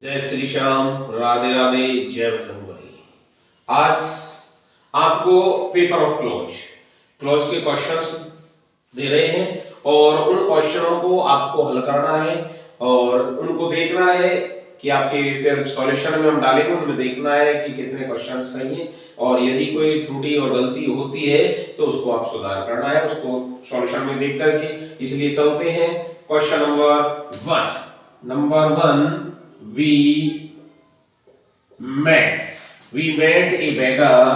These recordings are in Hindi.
जय श्री श्याम, राधे राधे, जय बजरंगबली। आज आपको पेपर ऑफ क्लोज के क्वेश्चंस दे रहे हैं और उन क्वेश्चनों को आपको हल करना है और उनको देखना है कि आपके फिर सॉल्यूशन में हम डालेंगे, उनमें देखना है कि कितने क्वेश्चन सही हैं और यदि कोई त्रुटि और गलती होती है तो उसको आप सुधार करना है, उसको सॉल्यूशन में देख करके। इसलिए चलते हैं question number one. We met a beggar.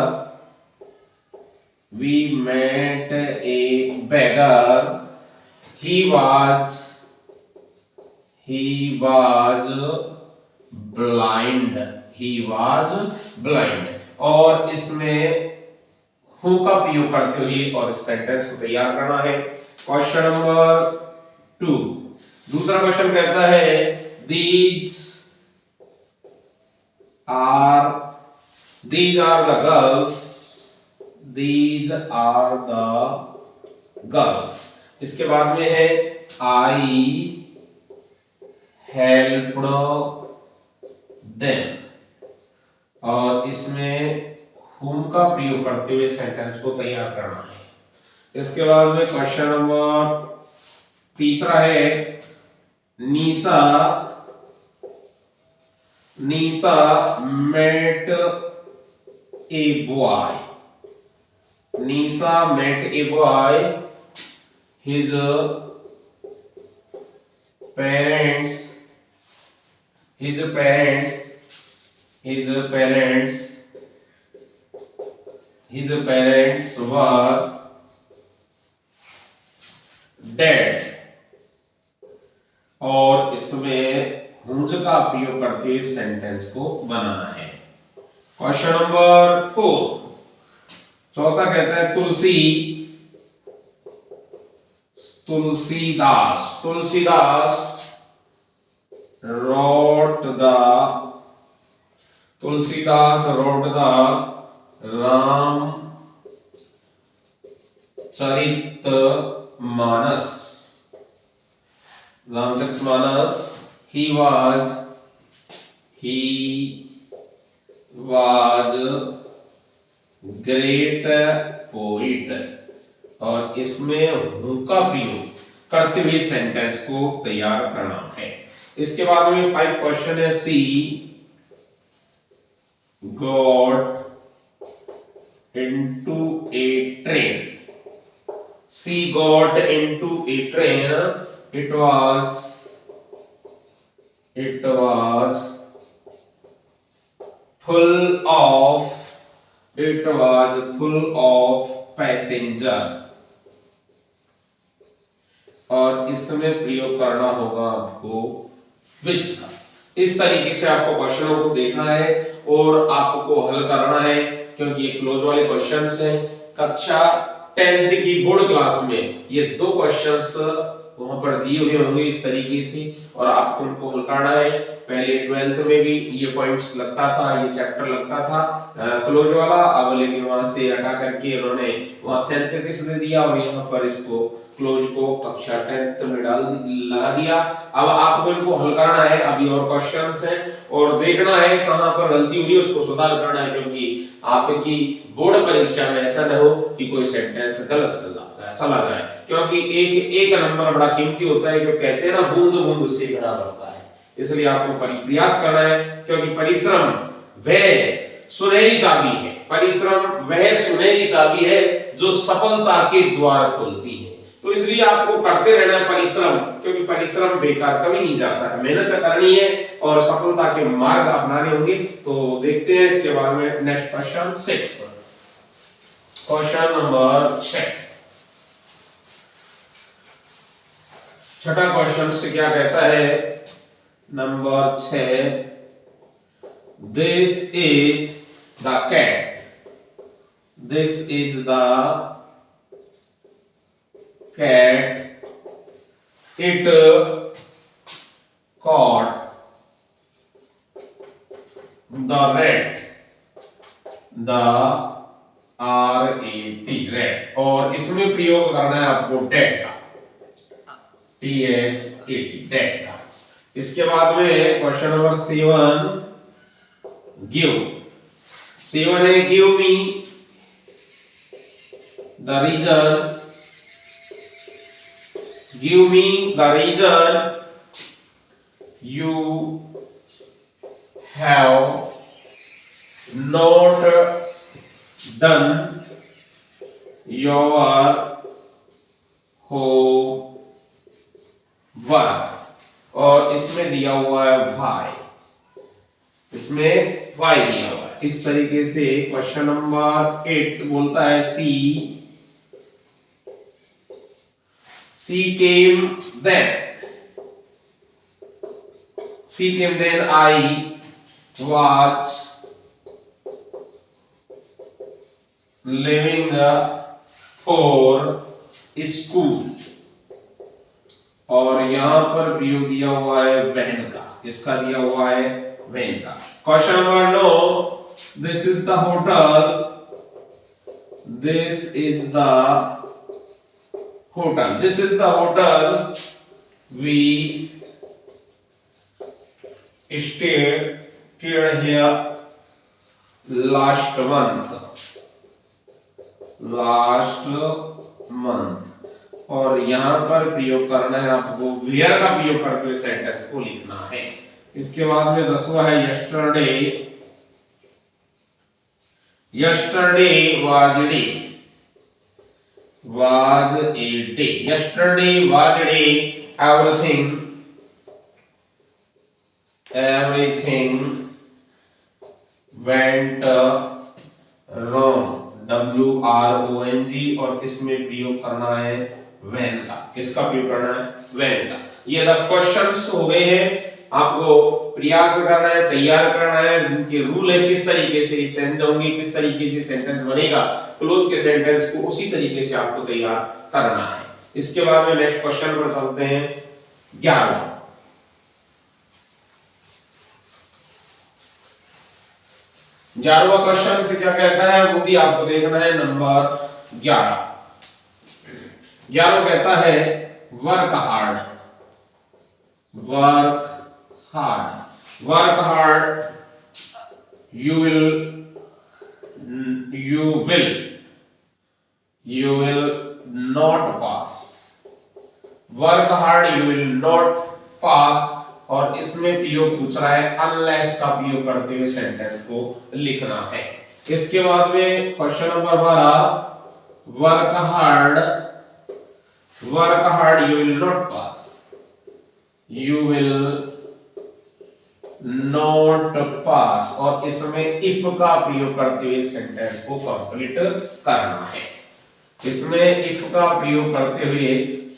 We met a beggar. He was blind. और इसमें हु का प्रयोग करते हुए और इस सेंटेंस को तैयार करना है। Question number 2। दूसरा क्वेश्चन कहता है these are the girls। इसके बाद में है I helped them और इसमें whom का प्रयोग करते हुए सेंटेंस को तैयार करना है। इसके बाद में क्वेश्चन नंबर तीसरा है Nisa met a boy। Nisa met a boy। His parents were dead और इसमें हुज का प्रयोग करते हुए सेंटेंस को बनाना है। Question number 4। चौथा कहता है Tulsidas wrote the Ramcharitmanas. He was great poet और इसमें हु का प्रयोग करते हुए सेंटेंस को तैयार करना है। इसके बाद में 5 क्वेश्चन है She got into a train। It was full of passengers और इसमें प्रयोग करना होगा आपको which का। इस तरीके से आपको क्वेश्चनों को देखना है और आपको हल करना है, क्योंकि ये क्लोज वाले क्वेश्चंस हैं। कक्षा 10th की बोर्ड क्लास में ये 2 क्वेश्चंस वहां पर दिए हुए होंगे इस तरीके से और आपको उनको हल करना है। पहले 12th में भी ये पॉइंट्स लगता था, ये चैप्टर लगता था क्लोज वाला, अब लेकिन वहां से हटा करके उन्होंने वहां सिंथेसिस दे दिया और यहाँ पर इसको क्लोज को कक्षा 10th में लगा दिया। अब आपको इनको हल करना है, अभी और क्वेश्चंस हैं और देखना है कहां पर गलती हुई, उसको सुधार करना है, क्योंकि आपकी बोर्ड परीक्षा में ऐसा न हो कि कोई सेंटेंस गलत चला जाए, क्योंकि एक नंबर बड़ा कीमती होता है। जो कहते हैं ना, बूंद बूंद से घड़ा भरता है। इसलिए आपको प्रयास करना है, क्योंकि परिश्रम वह सुनहरी चाबी है जो सफलता के द्वार खोलती है। तो इसलिए आपको करते रहना है परिश्रम, क्योंकि परिश्रम बेकार कभी नहीं जाता है। मेहनत करनी है और सफलता के मार्ग अपनाने होंगे। तो देखते हैं इसके बाद में नेक्स्ट क्वेश्चन 6। Question number 6। छठा क्वेश्चन से क्या कहता है, number 6। This is the cat. It caught the rat। rat और इसमें प्रयोग करना है आपको डेट का, THAT डेट का। इसके बाद में क्वेश्चन नंबर 7 गिव। 7 है give me the reason, give me the reason you have not done your homework। और इसमें दिया हुआ है why, इसमें why दिया हुआ है। इस तरीके से क्वेश्चन नंबर 8 बोलता है she came then, she came then I was leaving for school। और यहां पर प्रयोग दिया हुआ है वैन का। किसका दिया हुआ है? वैन का। Question number 9 this is the hotel, this is the hotel, this is the hotel we stayed here last month। और यहां पर प्रयोग करना है आपको वेयर का प्रयोग करते हुए सेंटेंस को लिखना है। इसके बाद में 10वां है yesterday, yesterday was a day, was a day, yesterday was a day, everything went wrong, WRONG। और इसमें प्रयोग करना है when का। किसका प्रयोग करना है? when का। ये 10 क्वेश्चंस हो गए हैं। आपको प्रयास करना है, तैयार करना है, जिनके रूल है किस तरीके से चेंज होंगे, किस तरीके से सेंटेंस बनेगा, क्लोज के सेंटेंस को उसी तरीके से आपको तैयार करना है। इसके बाद में नेक्स्ट क्वेश्चन पर चलते हैं 11वां। 11वां क्वेश्चन से क्या कहता है वो भी आपको देखना है। नंबर 11 कहता है work hard, work hard, work hard, you will not pass, work hard you will not pass। और इसमें प्रयोग पूछ रहा है unless का प्रयोग करते हुए सेंटेंस को लिखना है। इसके बाद में question number 12 work hard, work hard you will not pass, you will not pass। और इसमें if का प्रयोग करते हुए सेंटेंस को कंप्लीट करना है। इसमें if का प्रयोग करते हुए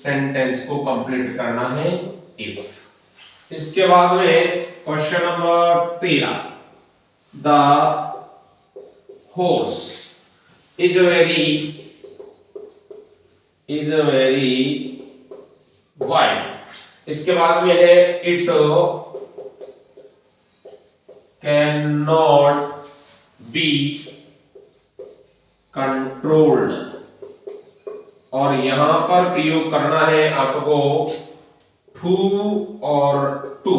सेंटेंस को कंप्लीट करना है if। इसके बाद में question number 13 the horse is very wild। इसके बाद में है it cannot be controlled। और यहां पर प्रयोग करना है आपको टू और टू,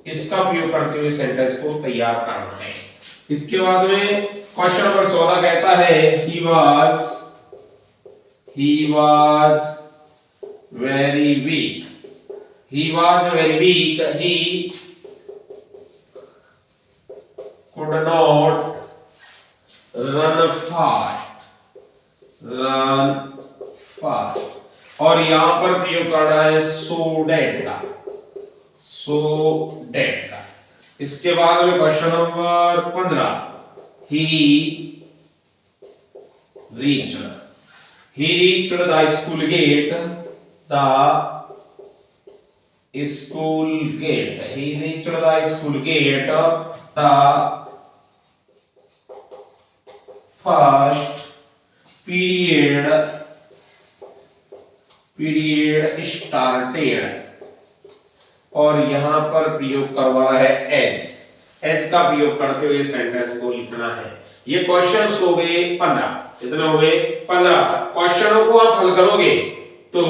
इसका प्रयोग करते हुए सेंटेंस को तैयार करना है। इसके बाद में क्वेश्चन नंबर 14 कहता है he was very weak, he was very weak, he could not run fast। और यहां पर प्रयोग करना है so that का, so that का। इसके बाद में question number 15 he reached the school gate, the school gate, he reached the school gate, the first period started। और यहां पर प्रयोग करवा है एज का प्रयोग करते हुए सेंटेंस को लिखना है। ये क्वेश्चंस हो गए 15। कितने हो गए? 15 क्वेश्चनों को आप हल करोगे तो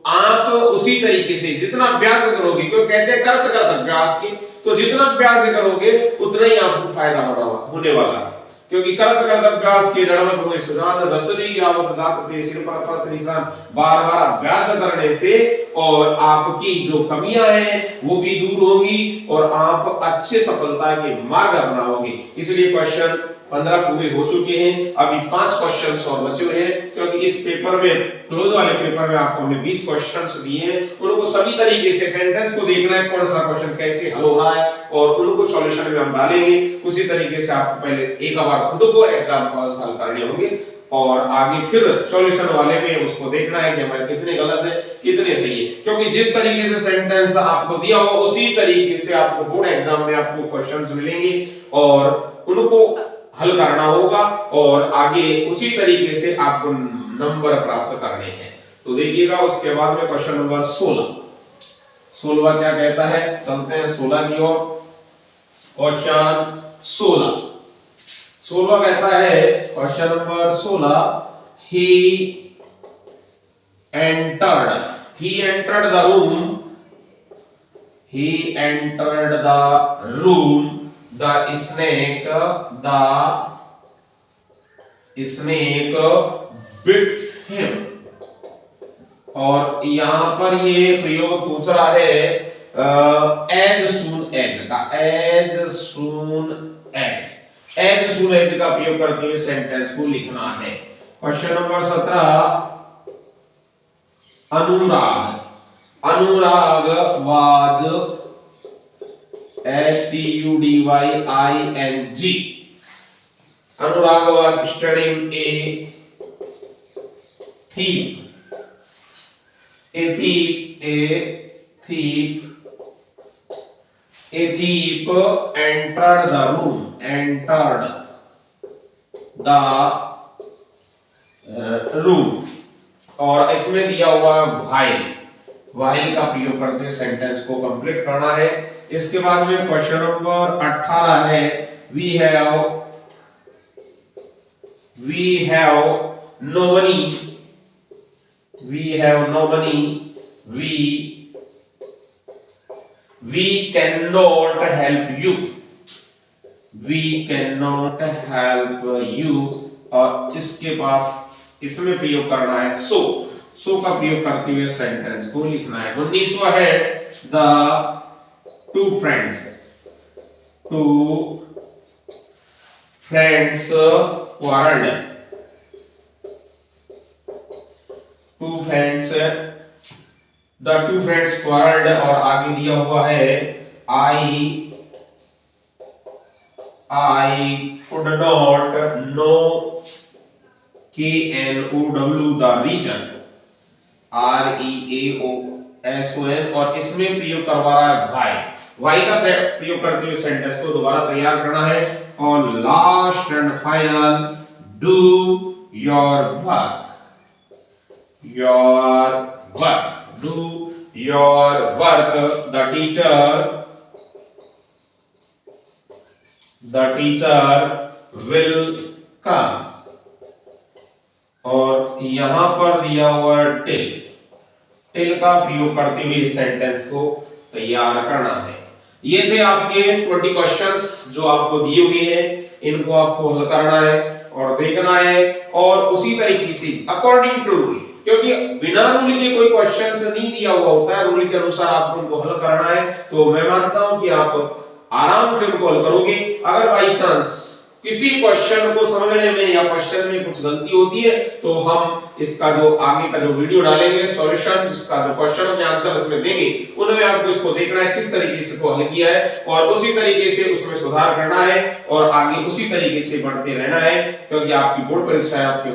आप उसी तरीके से जितना अभ्यास करोगे, क्योंकि कहते हैं करत करत अभ्यास की, तो जितना अभ्यास करोगे उतना ही आपको फायदा होने वाला है। क्योंकि करत करत अभ्यास के जड़मत हुए सुजान रसरी आवत जाते सिर पर परत निशान, बार बार अभ्यास करने से और आपकी जो कमियां हैं वो भी दूर होगी और आप अच्छे सफलता के मार्ग अपनाओगे। इसलिए क्वेश्चन 15 पूरे हो चुके हैं, अभी 5 क्वेश्चंस और बचे हुए हैं, क्योंकि इस पेपर में क्लोज वाले पेपर में आपको हमने 20 क्वेश्चंस दिए हैं। उनको सभी तरीके से सेंटेंस को देखना है कौन सा क्वेश्चन कैसे हल हो रहा है और उनको सॉल्यूशन में हम डालेंगे। उसी तरीके से आपको पहले एक बार खुद को एग्जांपल्स हल करने होंगे और आगे फिर सॉल्यूशन वाले में उसको देखना है कि हमारे कितने गलत है कितने सही है। क्योंकि जिस तरीके से सेंटेंस आपको दिया हो उसी तरीके से आपको बोर्ड एग्जाम में आपको क्वेश्चंस मिलेंगे और उनको हल करना होगा और आगे उसी तरीके से आपको नंबर प्राप्त करने हैं। तो देखिएगा उसके बाद में क्वेश्चन नंबर 16 क्या कहता है, चलते हैं 16 की ओर। क्वेश्चन 16 कहता है, question number 16, he entered the room, the snake bit him। और यहां पर ये प्रयोग पूछ रहा है as soon as का, as soon as का प्रयोग करते हुए सेंटेंस को लिखना है। Question number 17, Anurag was studying, Anurag was studying a thief entered the room और इसमें दिया हुआ व्हाइल का प्रयोग करते हुए सेंटेंस को कंप्लीट करना है। इसके बाद में क्वेश्चन नंबर 18 है, we have no money, we cannot help you और इसके पास इसमें प्रयोग करना है सो का प्रयोग करते हुए सेंटेंस को लिखना है। 19वां है, the two friends quarreled, the two friends quarreled और आगे दिया हुआ है I could not know KNOW the reason, REAOSON और इसमें प्रयोग करवा रहा है वाई का प्रयोग करते हुए सेंटेंस को दोबारा तैयार करना है। और last and final, do your work, the teacher will come और यहां पर दिया हुआ टिल का प्रयोग करते हुए सेंटेंस को तैयार करना है। ये थे आपके 20 क्वेश्चंस जो आपको दिए हुए हैं, इनको आपको हल करना है और देखना है और उसी तरीके से अकॉर्डिंग टू रूल, क्योंकि बिना रूल के कोई क्वेश्चंस नहीं दिया हुआ होता है, रूल के अनुसार आपको उनको हल करना है। तो मैं मानता हूं कि आप आराम से उनको हल करोगे। अगर बाई चांस किसी क्वेश्चन को समझने में या क्वेश्चन में कुछ गलती होती है तो हम इसका जो आगे का जो वीडियो डालेंगे सॉल्यूशन, जिसका जो क्वेश्चन के आंसर इसमें देंगे, उनमें आपको इसको देखना है किस तरीके से को हल किया है और उसी तरीके से उसमें सुधार करना है और आगे उसी तरीके से बढ़ते रहना है। क्योंकि आपकी बोर्ड परीक्षा आपके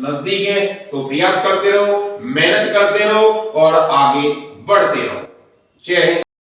नजदीक है, तो प्रयास करते रहो, मेहनत करते रहो और आगे बढ़ते रहो। जय हिंद।